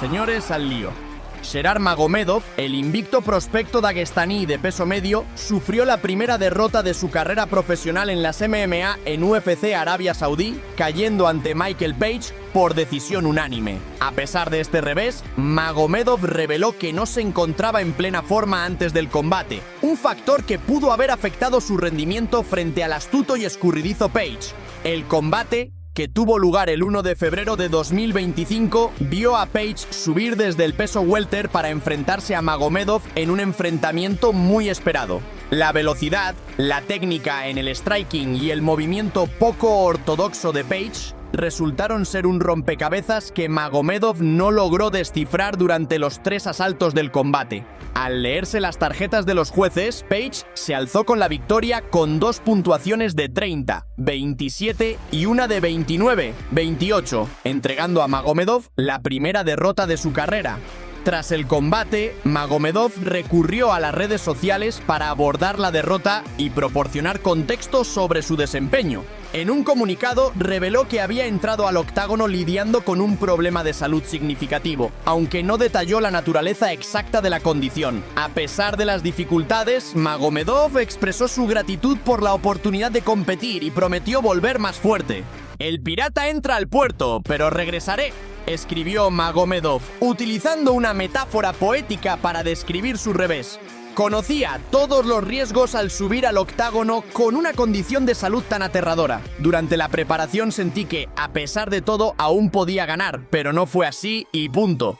Señores, al lío. Sherard Magomedov, el invicto prospecto daguestaní de peso medio, sufrió la primera derrota de su carrera profesional en las MMA en UFC Arabia Saudí, cayendo ante Michael Page por decisión unánime. A pesar de este revés, Magomedov reveló que no se encontraba en plena forma antes del combate, un factor que pudo haber afectado su rendimiento frente al astuto y escurridizo Page. El combate, que tuvo lugar el 1 de febrero de 2025, vio a Page subir desde el peso welter para enfrentarse a Magomedov en un enfrentamiento muy esperado. La velocidad, la técnica en el striking y el movimiento poco ortodoxo de Page resultaron ser un rompecabezas que Magomedov no logró descifrar durante los 3 asaltos del combate. Al leerse las tarjetas de los jueces, Page se alzó con la victoria con 2 puntuaciones de 30, 27 y una de 29, 28, entregando a Magomedov la primera derrota de su carrera. Tras el combate, Magomedov recurrió a las redes sociales para abordar la derrota y proporcionar contexto sobre su desempeño. En un comunicado, reveló que había entrado al octágono lidiando con un problema de salud significativo, aunque no detalló la naturaleza exacta de la condición. A pesar de las dificultades, Magomedov expresó su gratitud por la oportunidad de competir y prometió volver más fuerte. «El pirata entra al puerto, pero regresaré», escribió Magomedov, utilizando una metáfora poética para describir su revés. Conocía todos los riesgos al subir al octágono con una condición de salud tan aterradora. Durante la preparación sentí que, a pesar de todo, aún podía ganar, pero no fue así y punto.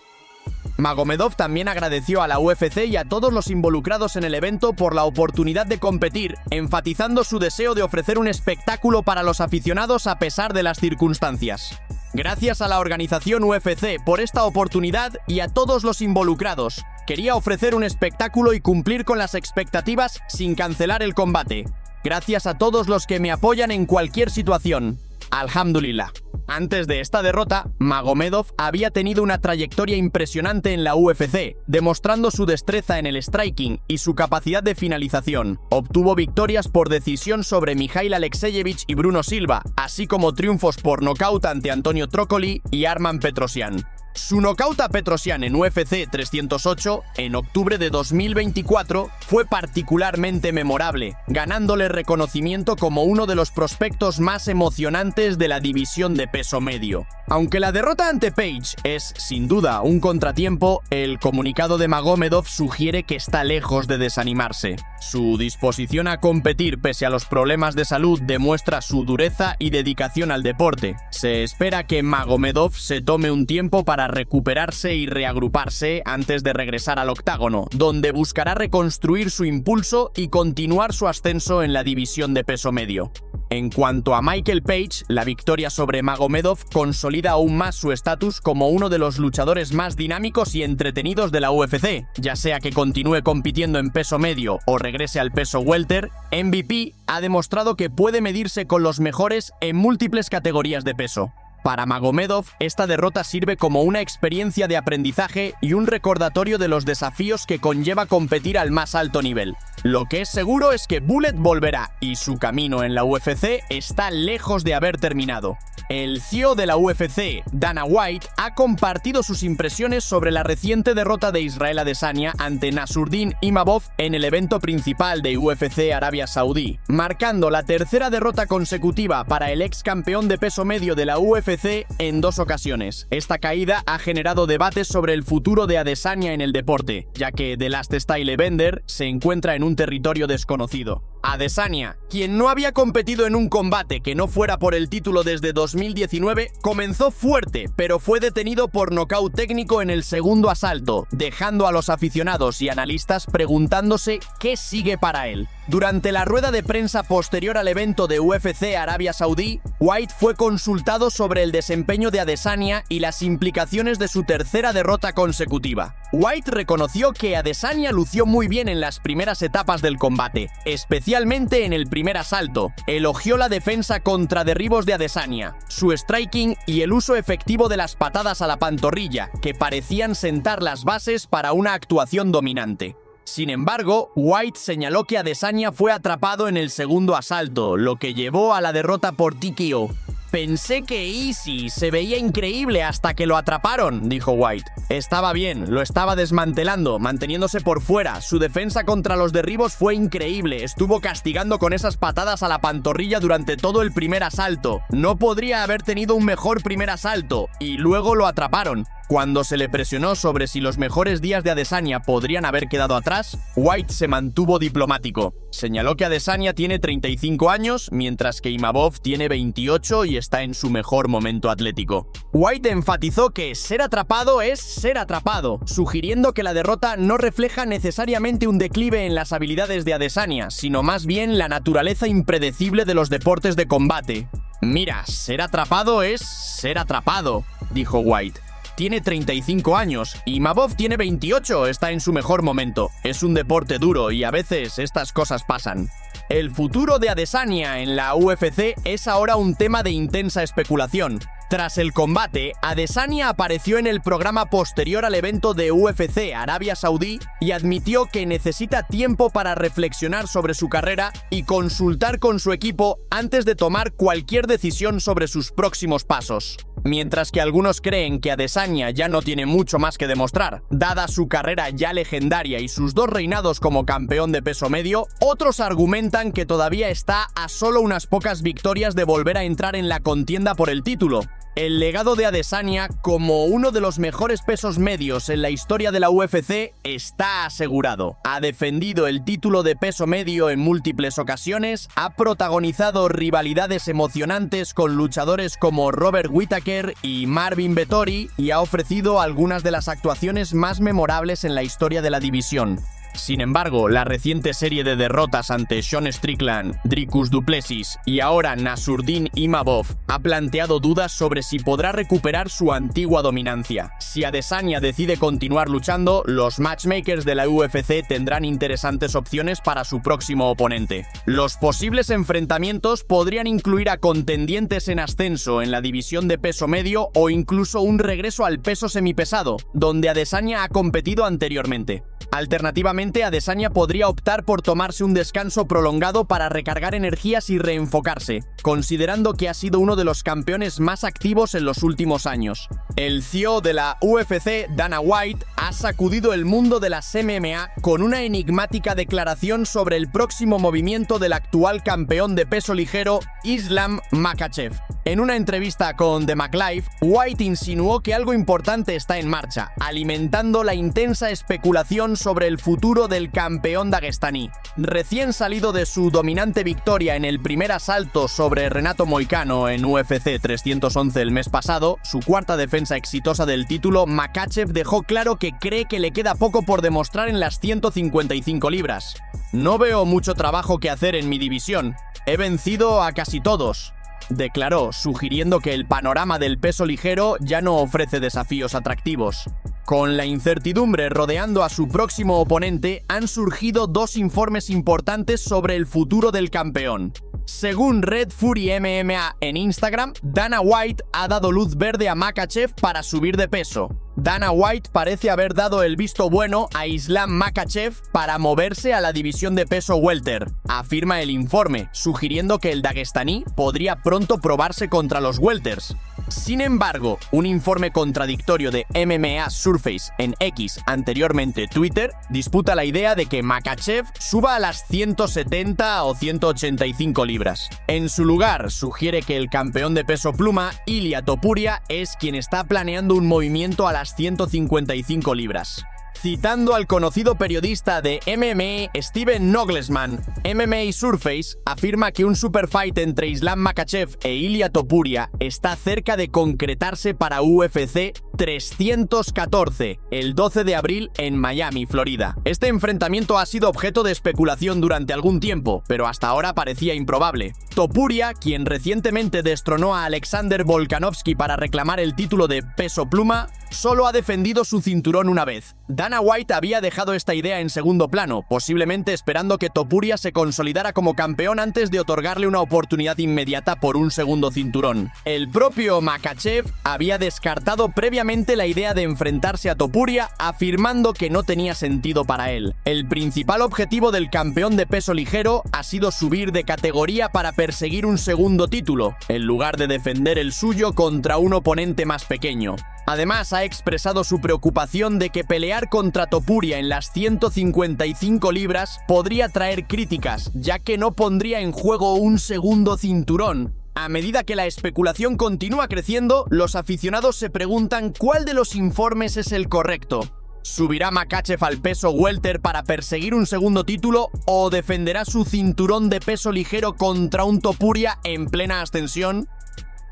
Magomedov también agradeció a la UFC y a todos los involucrados en el evento por la oportunidad de competir, enfatizando su deseo de ofrecer un espectáculo para los aficionados a pesar de las circunstancias. Gracias a la organización UFC por esta oportunidad y a todos los involucrados. Quería ofrecer un espectáculo y cumplir con las expectativas sin cancelar el combate. Gracias a todos los que me apoyan en cualquier situación. Alhamdulillah. Antes de esta derrota, Magomedov había tenido una trayectoria impresionante en la UFC, demostrando su destreza en el striking y su capacidad de finalización. Obtuvo victorias por decisión sobre Mikhail Alexeyevich y Bruno Silva, así como triunfos por nocaut ante Antonio Trócoli y Arman Petrosyan. Su nocaut a Petrosyan en UFC 308, en octubre de 2024, fue particularmente memorable, ganándole reconocimiento como uno de los prospectos más emocionantes de la división de peso medio. Aunque la derrota ante Page es, sin duda, un contratiempo, el comunicado de Magomedov sugiere que está lejos de desanimarse. Su disposición a competir pese a los problemas de salud demuestra su dureza y dedicación al deporte. Se espera que Magomedov se tome un tiempo para recuperarse y reagruparse antes de regresar al octágono, donde buscará reconstruir su impulso y continuar su ascenso en la división de peso medio. En cuanto a Michael Page, la victoria sobre Magomedov consolida aún más su estatus como uno de los luchadores más dinámicos y entretenidos de la UFC. Ya sea que continúe compitiendo en peso medio o regrese al peso welter, MVP ha demostrado que puede medirse con los mejores en múltiples categorías de peso. Para Magomedov, esta derrota sirve como una experiencia de aprendizaje y un recordatorio de los desafíos que conlleva competir al más alto nivel. Lo que es seguro es que Bullet volverá y su camino en la UFC está lejos de haber terminado. El CEO de la UFC, Dana White, ha compartido sus impresiones sobre la reciente derrota de Israel Adesanya ante Nassourdine Imavov en el evento principal de UFC Arabia Saudí, marcando la tercera derrota consecutiva para el ex campeón de peso medio de la UFC en 2 ocasiones. Esta caída ha generado debates sobre el futuro de Adesanya en el deporte, ya que The Last Style Bender se encuentra en un territorio desconocido. Adesanya, quien no había competido en un combate que no fuera por el título desde 2019, comenzó fuerte, pero fue detenido por nocaut técnico en el segundo asalto, dejando a los aficionados y analistas preguntándose qué sigue para él. Durante la rueda de prensa posterior al evento de UFC Arabia Saudí, White fue consultado sobre el desempeño de Adesanya y las implicaciones de su tercera derrota consecutiva. White reconoció que Adesanya lució muy bien en las primeras etapas del combate, especialmente en el primer asalto. Elogió la defensa contra derribos de Adesanya, su striking y el uso efectivo de las patadas a la pantorrilla, que parecían sentar las bases para una actuación dominante. Sin embargo, White señaló que Adesanya fue atrapado en el segundo asalto, lo que llevó a la derrota por TKO. Pensé que Easy se veía increíble hasta que lo atraparon, dijo White. Estaba bien, lo estaba desmantelando, manteniéndose por fuera. Su defensa contra los derribos fue increíble. Estuvo castigando con esas patadas a la pantorrilla durante todo el primer asalto. No podría haber tenido un mejor primer asalto. Y luego lo atraparon. Cuando se le presionó sobre si los mejores días de Adesanya podrían haber quedado atrás, White se mantuvo diplomático. Señaló que Adesanya tiene 35 años, mientras que Imavov tiene 28 y está en su mejor momento atlético. White enfatizó que ser atrapado es ser atrapado, sugiriendo que la derrota no refleja necesariamente un declive en las habilidades de Adesanya, sino más bien la naturaleza impredecible de los deportes de combate. Mira, ser atrapado es ser atrapado, dijo White. Tiene 35 años y Imavov tiene 28, está en su mejor momento. Es un deporte duro y a veces estas cosas pasan. El futuro de Adesanya en la UFC es ahora un tema de intensa especulación. Tras el combate, Adesanya apareció en el programa posterior al evento de UFC Arabia Saudí y admitió que necesita tiempo para reflexionar sobre su carrera y consultar con su equipo antes de tomar cualquier decisión sobre sus próximos pasos. Mientras que algunos creen que Adesanya ya no tiene mucho más que demostrar, dada su carrera ya legendaria y sus 2 reinados como campeón de peso medio, otros argumentan que todavía está a solo unas pocas victorias de volver a entrar en la contienda por el título. El legado de Adesanya como uno de los mejores pesos medios en la historia de la UFC está asegurado. Ha defendido el título de peso medio en múltiples ocasiones, ha protagonizado rivalidades emocionantes con luchadores como Robert Whittaker y Marvin Vettori y ha ofrecido algunas de las actuaciones más memorables en la historia de la división. Sin embargo, la reciente serie de derrotas ante Sean Strickland, Dricus du Plessis y ahora Nassourdine Imavov ha planteado dudas sobre si podrá recuperar su antigua dominancia. Si Adesanya decide continuar luchando, los matchmakers de la UFC tendrán interesantes opciones para su próximo oponente. Los posibles enfrentamientos podrían incluir a contendientes en ascenso en la división de peso medio o incluso un regreso al peso semipesado, donde Adesanya ha competido anteriormente. Alternativamente, Adesanya podría optar por tomarse un descanso prolongado para recargar energías y reenfocarse, considerando que ha sido uno de los campeones más activos en los últimos años. El CEO de la UFC, Dana White, ha sacudido el mundo de las MMA con una enigmática declaración sobre el próximo movimiento del actual campeón de peso ligero, Islam Makhachev. En una entrevista con The McLive, White insinuó que algo importante está en marcha, alimentando la intensa especulación sobre el futuro del campeón daguestaní. Recién salido de su dominante victoria en el primer asalto sobre Renato Moicano en UFC 311 el mes pasado, su cuarta defensa exitosa del título, Makhachev dejó claro que cree que le queda poco por demostrar en las 155 libras. No veo mucho trabajo que hacer en mi división. He vencido a casi todos, declaró, sugiriendo que el panorama del peso ligero ya no ofrece desafíos atractivos. Con la incertidumbre rodeando a su próximo oponente, han surgido 2 informes importantes sobre el futuro del campeón. Según Red Fury MMA en Instagram, Dana White ha dado luz verde a Makhachev para subir de peso. Dana White parece haber dado el visto bueno a Islam Makhachev para moverse a la división de peso welter, afirma el informe, sugiriendo que el daguestaní podría pronto probarse contra los welters. Sin embargo, un informe contradictorio de MMA Surface en X, anteriormente Twitter, disputa la idea de que Makhachev suba a las 170 o 185 libras. En su lugar, sugiere que el campeón de peso pluma, Ilia Topuria, es quien está planeando un movimiento a las 155 libras. Citando al conocido periodista de MMA Steven Nogglesman, MMA Surface afirma que un superfight entre Islam Makhachev e Ilia Topuria está cerca de concretarse para UFC 314, el 12 de abril en Miami, Florida. Este enfrentamiento ha sido objeto de especulación durante algún tiempo, pero hasta ahora parecía improbable. Topuria, quien recientemente destronó a Alexander Volkanovski para reclamar el título de peso pluma, solo ha defendido su cinturón una vez. Dana White había dejado esta idea en segundo plano, posiblemente esperando que Topuria se consolidara como campeón antes de otorgarle una oportunidad inmediata por un segundo cinturón. El propio Makhachev había descartado previamente seriamente la idea de enfrentarse a Topuria, afirmando que no tenía sentido para él. El principal objetivo del campeón de peso ligero ha sido subir de categoría para perseguir un segundo título, en lugar de defender el suyo contra un oponente más pequeño. Además, ha expresado su preocupación de que pelear contra Topuria en las 155 libras podría traer críticas, ya que no pondría en juego un segundo cinturón. A medida que la especulación continúa creciendo, los aficionados se preguntan cuál de los informes es el correcto. ¿Subirá Makhachev al peso welter para perseguir un segundo título o defenderá su cinturón de peso ligero contra un Topuria en plena ascensión?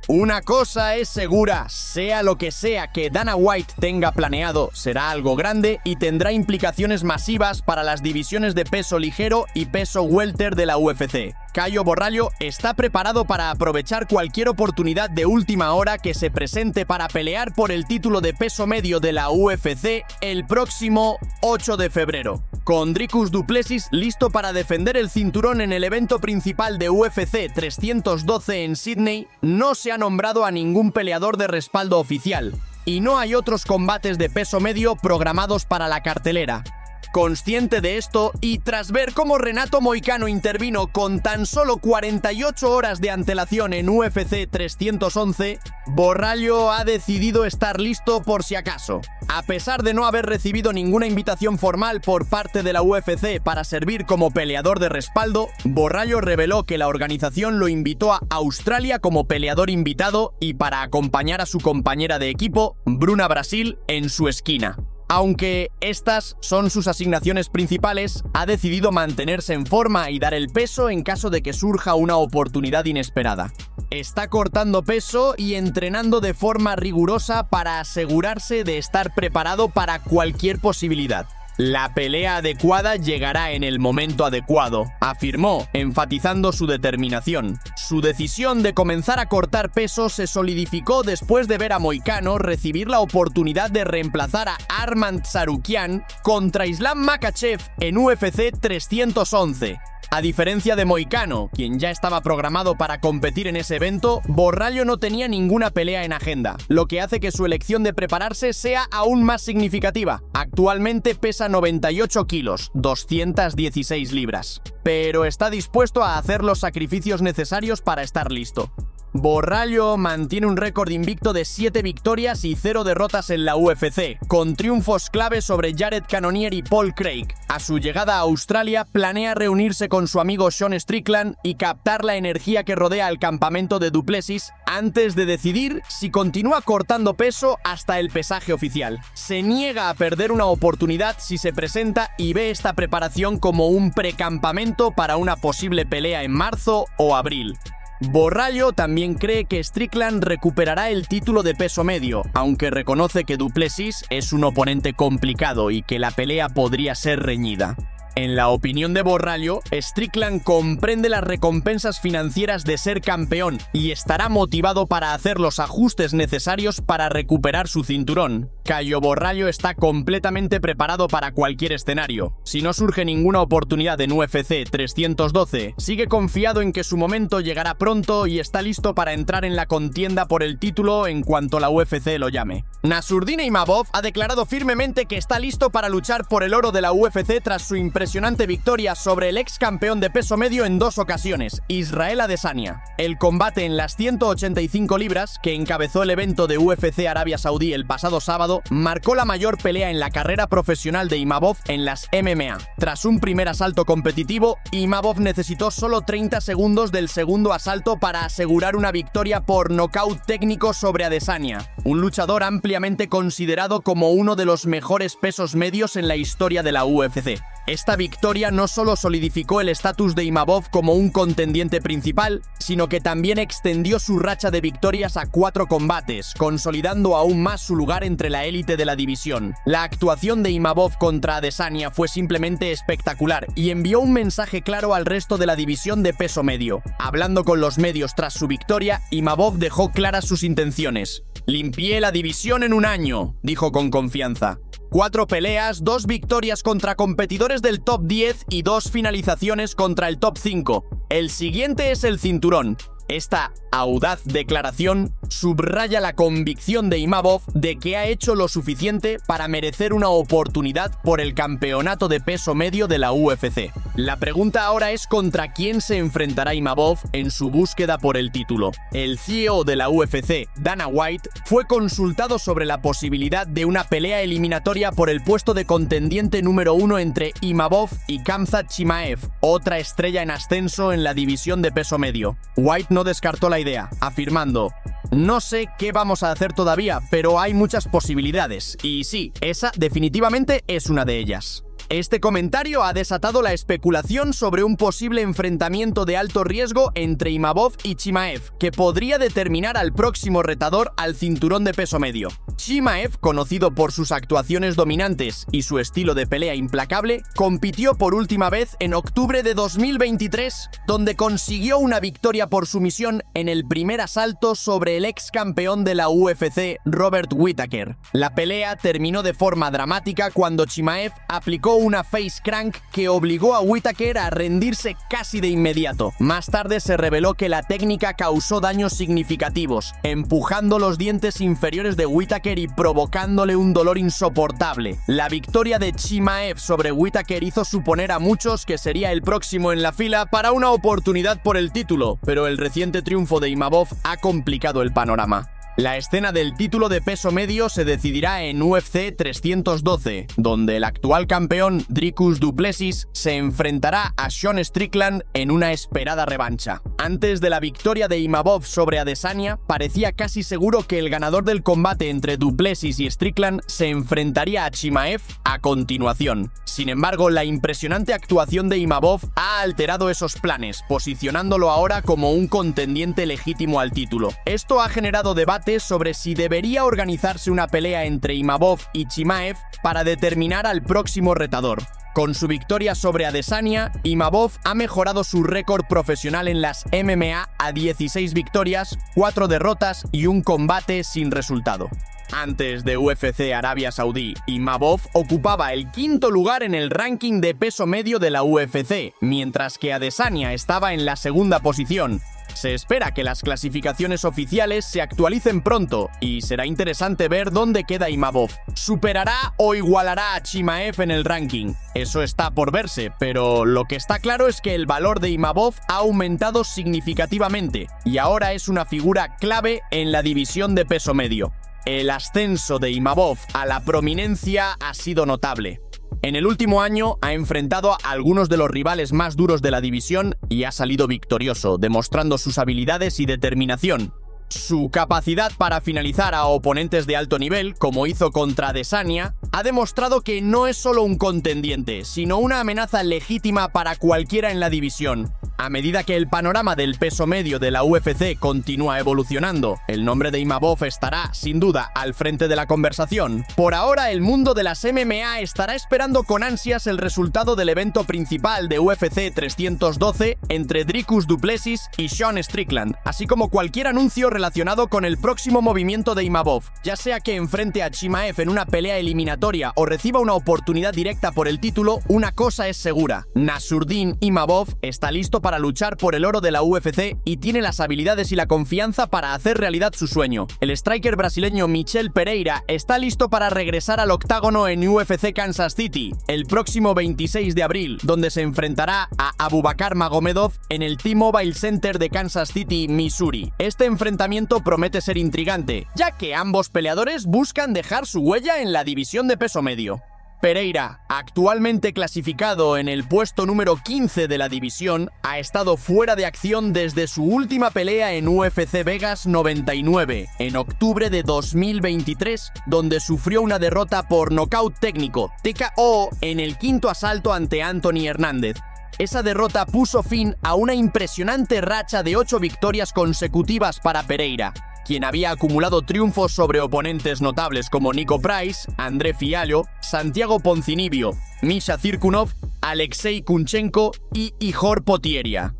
Una cosa es segura, sea lo que sea que Dana White tenga planeado, será algo grande y tendrá implicaciones masivas para las divisiones de peso ligero y peso welter de la UFC. Caio Borralho está preparado para aprovechar cualquier oportunidad de última hora que se presente para pelear por el título de peso medio de la UFC el próximo 8 de febrero. Con Dricus du Plessis listo para defender el cinturón en el evento principal de UFC 312 en Sydney, no se ha nombrado a ningún peleador de respaldo oficial, y no hay otros combates de peso medio programados para la cartelera. Consciente de esto, y tras ver cómo Renato Moicano intervino con tan solo 48 horas de antelación en UFC 311, Borralho ha decidido estar listo por si acaso. A pesar de no haber recibido ninguna invitación formal por parte de la UFC para servir como peleador de respaldo, Borralho reveló que la organización lo invitó a Australia como peleador invitado y para acompañar a su compañera de equipo, Bruna Brasil, en su esquina. Aunque estas son sus asignaciones principales, ha decidido mantenerse en forma y dar el peso en caso de que surja una oportunidad inesperada. Está cortando peso y entrenando de forma rigurosa para asegurarse de estar preparado para cualquier posibilidad. La pelea adecuada llegará en el momento adecuado, afirmó, enfatizando su determinación. Su decisión de comenzar a cortar peso se solidificó después de ver a Moicano recibir la oportunidad de reemplazar a Arman Tsarukyan contra Islam Makhachev en UFC 311. A diferencia de Moicano, quien ya estaba programado para competir en ese evento, Borralho no tenía ninguna pelea en agenda, lo que hace que su elección de prepararse sea aún más significativa. Actualmente pesa 98 kilos, 216 libras, pero está dispuesto a hacer los sacrificios necesarios para estar listo. Borralho mantiene un récord invicto de 7 victorias y 0 derrotas en la UFC, con triunfos clave sobre Jared Cannonier y Paul Craig. A su llegada a Australia, planea reunirse con su amigo Sean Strickland y captar la energía que rodea el campamento de du Plessis antes de decidir si continúa cortando peso hasta el pesaje oficial. Se niega a perder una oportunidad si se presenta y ve esta preparación como un precampamento para una posible pelea en marzo o abril. Borralho también cree que Strickland recuperará el título de peso medio, aunque reconoce que du Plessis es un oponente complicado y que la pelea podría ser reñida. En la opinión de Borralho, Strickland comprende las recompensas financieras de ser campeón y estará motivado para hacer los ajustes necesarios para recuperar su cinturón. Caio Borralho está completamente preparado para cualquier escenario. Si no surge ninguna oportunidad en UFC 312, sigue confiado en que su momento llegará pronto y está listo para entrar en la contienda por el título en cuanto la UFC lo llame. Nassourdine Imavov ha declarado firmemente que está listo para luchar por el oro de la UFC tras su impresionante victoria sobre el ex campeón de peso medio en 2 ocasiones, Israel Adesanya. El combate en las 185 libras, que encabezó el evento de UFC Arabia Saudí el pasado sábado, marcó la mayor pelea en la carrera profesional de Imavov en las MMA. Tras un primer asalto competitivo, Imavov necesitó solo 30 segundos del segundo asalto para asegurar una victoria por nocaut técnico sobre Adesanya, un luchador ampliamente considerado como uno de los mejores pesos medios en la historia de la UFC. Esta victoria no solo solidificó el estatus de Imavov como un contendiente principal, sino que también extendió su racha de victorias a 4 combates, consolidando aún más su lugar entre la élite de la división. La actuación de Imavov contra Adesanya fue simplemente espectacular y envió un mensaje claro al resto de la división de peso medio. Hablando con los medios tras su victoria, Imavov dejó claras sus intenciones. «Limpié la división en un año», dijo con confianza. 4 peleas, 2 victorias contra competidores del top 10 y 2 finalizaciones contra el top 5. El siguiente es el cinturón. Esta audaz declaración subraya la convicción de Imavov de que ha hecho lo suficiente para merecer una oportunidad por el campeonato de peso medio de la UFC. La pregunta ahora es contra quién se enfrentará Imavov en su búsqueda por el título. El CEO de la UFC, Dana White, fue consultado sobre la posibilidad de una pelea eliminatoria por el puesto de contendiente número 1 entre Imavov y Khamzat Chimaev, otra estrella en ascenso en la división de peso medio. White no descartó la idea, afirmando: "No sé qué vamos a hacer todavía, pero hay muchas posibilidades, y sí, esa definitivamente es una de ellas". Este comentario ha desatado la especulación sobre un posible enfrentamiento de alto riesgo entre Imavov y Chimaev, que podría determinar al próximo retador al cinturón de peso medio. Chimaev, conocido por sus actuaciones dominantes y su estilo de pelea implacable, compitió por última vez en octubre de 2023, donde consiguió una victoria por sumisión en el primer asalto sobre el ex campeón de la UFC, Robert Whittaker. La pelea terminó de forma dramática cuando Chimaev aplicó una face crank que obligó a Whittaker a rendirse casi de inmediato. Más tarde se reveló que la técnica causó daños significativos, empujando los dientes inferiores de Whittaker y provocándole un dolor insoportable. La victoria de Chimaev sobre Whittaker hizo suponer a muchos que sería el próximo en la fila para una oportunidad por el título, pero el reciente triunfo de Imavov ha complicado el panorama. La escena del título de peso medio se decidirá en UFC 312, donde el actual campeón Dricus du Plessis se enfrentará a Sean Strickland en una esperada revancha. Antes de la victoria de Imavov sobre Adesanya, parecía casi seguro que el ganador del combate entre du Plessis y Strickland se enfrentaría a Chimaev a continuación. Sin embargo, la impresionante actuación de Imavov ha alterado esos planes, posicionándolo ahora como un contendiente legítimo al título. Esto ha generado debate sobre si debería organizarse una pelea entre Imavov y Chimaev para determinar al próximo retador. Con su victoria sobre Adesanya, Imavov ha mejorado su récord profesional en las MMA a 16 victorias, 4 derrotas y un combate sin resultado. Antes de UFC Arabia Saudí, Imavov ocupaba el quinto lugar en el ranking de peso medio de la UFC, mientras que Adesanya estaba en la segunda posición. Se espera que las clasificaciones oficiales se actualicen pronto y será interesante ver dónde queda Imavov. ¿Superará o igualará a Chimaev en el ranking? Eso está por verse, pero lo que está claro es que el valor de Imavov ha aumentado significativamente y ahora es una figura clave en la división de peso medio. El ascenso de Imavov a la prominencia ha sido notable. En el último año ha enfrentado a algunos de los rivales más duros de la división y ha salido victorioso, demostrando sus habilidades y determinación. Su capacidad para finalizar a oponentes de alto nivel, como hizo contra Adesanya, ha demostrado que no es solo un contendiente, sino una amenaza legítima para cualquiera en la división. A medida que el panorama del peso medio de la UFC continúa evolucionando, el nombre de Imavov estará, sin duda, al frente de la conversación. Por ahora, el mundo de las MMA estará esperando con ansias el resultado del evento principal de UFC 312 entre Dricus du Plessis y Sean Strickland, así como cualquier anuncio relacionado con el próximo movimiento de Imavov, ya sea que enfrente a Chimaev en una pelea eliminatoria o reciba una oportunidad directa por el título. Una cosa es segura: Nassourdine Imavov está listo para luchar por el oro de la UFC y tiene las habilidades y la confianza para hacer realidad su sueño. El striker brasileño Michel Pereira está listo para regresar al octágono en UFC Kansas City el próximo 26 de abril, donde se enfrentará a Abubakar Magomedov en el T-Mobile Center de Kansas City, Missouri. Este enfrentamiento promete ser intrigante, ya que ambos peleadores buscan dejar su huella en la división de peso medio. Pereira, actualmente clasificado en el puesto número 15 de la división, ha estado fuera de acción desde su última pelea en UFC Vegas 99, en octubre de 2023, donde sufrió una derrota por nocaut técnico, TKO, en el quinto asalto ante Anthony Hernández. Esa derrota puso fin a una impresionante racha de 8 victorias consecutivas para Pereira, quien había acumulado triunfos sobre oponentes notables como Nico Price, André Fialho, Santiago Ponzinibbio, Misha Cirkunov, Alexei Kunchenko y Ihor Potieria.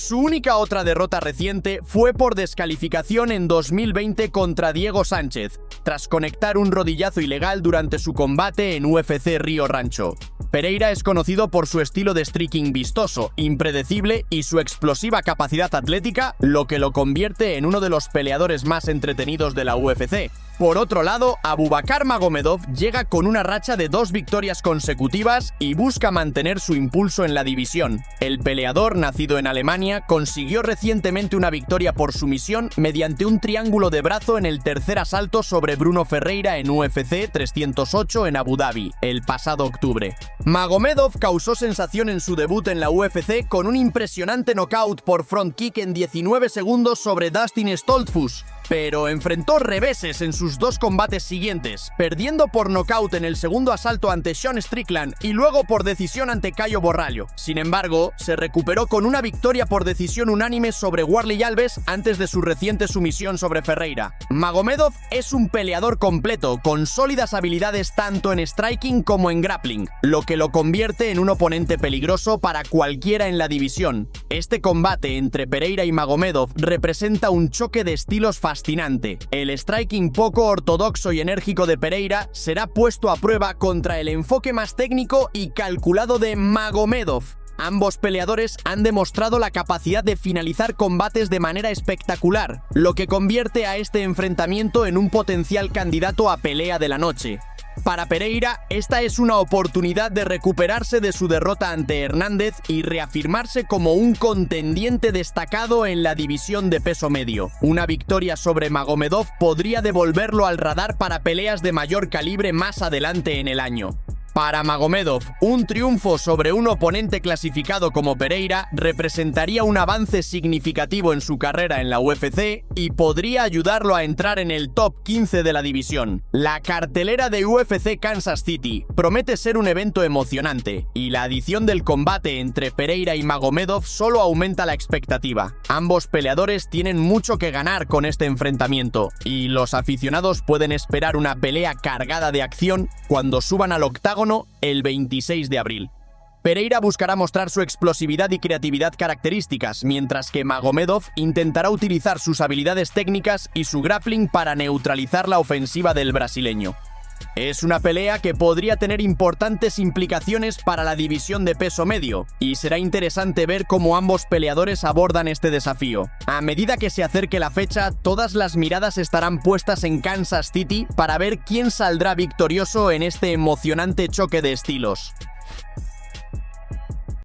Su única otra derrota reciente fue por descalificación en 2020 contra Diego Sánchez, tras conectar un rodillazo ilegal durante su combate en UFC Río Rancho. Pereira es conocido por su estilo de striking vistoso, impredecible y su explosiva capacidad atlética, lo que lo convierte en uno de los peleadores más entretenidos de la UFC. Por otro lado, Abubakar Magomedov llega con una racha de 2 victorias consecutivas y busca mantener su impulso en la división. El peleador, nacido en Alemania, consiguió recientemente una victoria por sumisión mediante un triángulo de brazo en el tercer asalto sobre Bruno Ferreira en UFC 308 en Abu Dhabi, el pasado octubre. Magomedov causó sensación en su debut en la UFC con un impresionante knockout por front kick en 19 segundos sobre Dustin Stoltzfus, pero enfrentó reveses en sus 2 combates siguientes, perdiendo por nocaut en el segundo asalto ante Sean Strickland y luego por decisión ante Caio Borralho. Sin embargo, se recuperó con una victoria por decisión unánime sobre Warlley Alves antes de su reciente sumisión sobre Ferreira. Magomedov es un peleador completo, con sólidas habilidades tanto en striking como en grappling, lo que lo convierte en un oponente peligroso para cualquiera en la división. Este combate entre Pereira y Magomedov representa un choque de estilos fascinante. El striking poco ortodoxo y enérgico de Pereira será puesto a prueba contra el enfoque más técnico y calculado de Magomedov. Ambos peleadores han demostrado la capacidad de finalizar combates de manera espectacular, lo que convierte a este enfrentamiento en un potencial candidato a pelea de la noche. Para Pereira, esta es una oportunidad de recuperarse de su derrota ante Hernández y reafirmarse como un contendiente destacado en la división de peso medio. Una victoria sobre Magomedov podría devolverlo al radar para peleas de mayor calibre más adelante en el año. Para Magomedov, un triunfo sobre un oponente clasificado como Pereira representaría un avance significativo en su carrera en la UFC y podría ayudarlo a entrar en el top 15 de la división. La cartelera de UFC Kansas City promete ser un evento emocionante, y la adición del combate entre Pereira y Magomedov solo aumenta la expectativa. Ambos peleadores tienen mucho que ganar con este enfrentamiento, y los aficionados pueden esperar una pelea cargada de acción cuando suban al octágono el 26 de abril. Pereira buscará mostrar su explosividad y creatividad características, mientras que Magomedov intentará utilizar sus habilidades técnicas y su grappling para neutralizar la ofensiva del brasileño. Es una pelea que podría tener importantes implicaciones para la división de peso medio, y será interesante ver cómo ambos peleadores abordan este desafío. A medida que se acerque la fecha, todas las miradas estarán puestas en Kansas City para ver quién saldrá victorioso en este emocionante choque de estilos.